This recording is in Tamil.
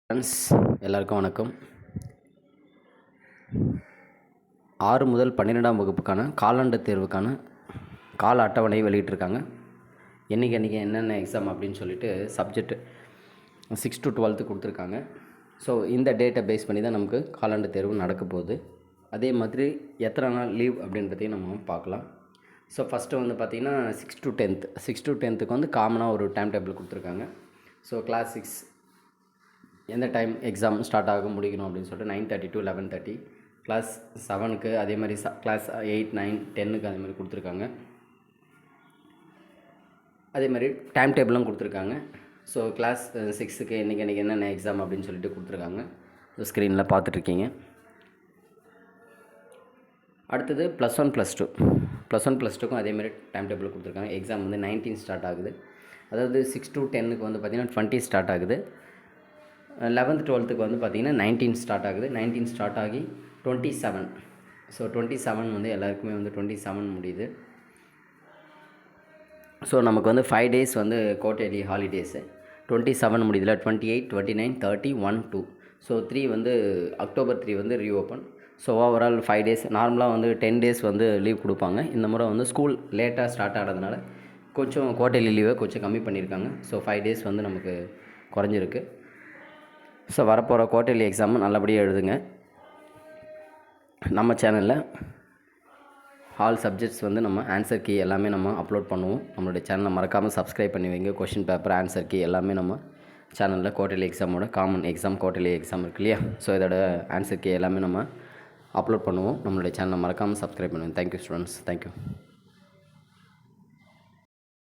ஃப்ரெண்ட்ஸ் எல்லாருக்கும் வணக்கம். 6 முதல் 12ஆம் வகுப்புக்கான காலாண்டு தேர்வுக்கான கால அட்டவணை வெளியிட்டிருக்காங்க. என்றைக்கு என்னென்ன எக்ஸாம் அப்படின்னு சொல்லிட்டு சப்ஜெக்ட் 6 to 12 கொடுத்துருக்காங்க. ஸோ இந்த டேட்டை பேஸ் பண்ணி தான் நமக்கு காலாண்டு தேர்வு நடக்க போகுது. அதே மாதிரி எத்தனை நாள் லீவ் அப்படின்றதையும் நம்ம பார்க்கலாம். ஸோ ஃபஸ்ட்டு வந்து பார்த்திங்கன்னா 6 to 10க்கு வந்து காமனாக ஒரு டைம் டேபிள் கொடுத்துருக்காங்க. ஸோ கிளாஸ் 6 எந்த டைம் எக்ஸாம் ஸ்டார்ட் ஆகும் முடிக்கணும் அப்படின்னு சொல்லிட்டு 9:30 to 11:30. கிளாஸ் 7க்கு அதே மாதிரி கிளாஸ் 8, 9, 10க்கு அதே மாதிரி கொடுத்துருக்காங்க. அதே மாதிரி டைம் டேபிளும் கொடுத்துருக்காங்க. ஸோ கிளாஸ் 6க்கு இன்றைக்கி என்னென்ன எக்ஸாம் அப்படின்னு சொல்லிட்டு கொடுத்துருக்காங்க. ஸ்க்ரீனில் பார்த்துட்ருக்கீங்க. அடுத்தது +1 +2க்கும் அதேமாதிரி டைம் டேபிள் கொடுத்துருக்காங்க. எக்ஸாம் வந்து 19 ஸ்டார்ட் ஆகுது. அதாவது 6 to 10க்கு வந்து பார்த்திங்கன்னா 20 ஸ்டார்ட் ஆகுது. 11th 12க்கு வந்து பார்த்திங்கன்னா 19 ஸ்டார்ட் ஆகுது. 19 ஸ்டார்ட் ஆகி 27. ஸோ 27 வந்து எல்லாருக்குமே வந்து 27 முடியுது. ஸோ நமக்கு வந்து 5 days வந்து குவார்ட்டர்லி ஹாலிடேஸு. 27 முடியுதுல, 28, 29, 30, 1, 2. ஸோ 3 வந்து October 3 வந்து ரீஓப்பன். So overall 5 days. நார்மலாக வந்து 10 days வந்து லீவ் கொடுப்பாங்க. இந்த முறை வந்து ஸ்கூல் லேட்டாக ஸ்டார்ட் ஆகிறதுனால கொஞ்சம் குவார்ட்டர்லி லீவை கொஞ்சம் கம்மி பண்ணியிருக்காங்க. ஸோ 5 days வந்து நமக்கு குறைஞ்சிருக்கு. ஸோ வரப்போகிற குவார்ட்டர்லி எக்ஸாம் நல்லபடியாக எழுதுங்க. நம்ம சேனலில் ஆல் சப்ஜெக்ட்ஸ் வந்து நம்ம ஆன்சர் கீ எல்லாமே நம்ம அப்லோட் பண்ணுவோம். நம்மளுடைய சேனலை மறக்காமல் சப்ஸ்கிரைப் பண்ணி வைங்க. கொஷின் பேப்பர், ஆன்சர் கீ எல்லாமே நம்ம சேனலில் குவார்ட்டர்லி எக்ஸாமோட காமன் எக்ஸாம் குவார்ட்டர்லி எக்ஸாம் இருக்கு இல்லையா? ஸோ இதோட ஆன்சர் கீ எல்லாமே நம்ம அப்லோட் பண்ணுவோம். நம்மளுடைய சேனலை மறக்காமல் சப்ஸ்கிரைப் பண்ணுவோம். Thank you students. தேங்க்யூ.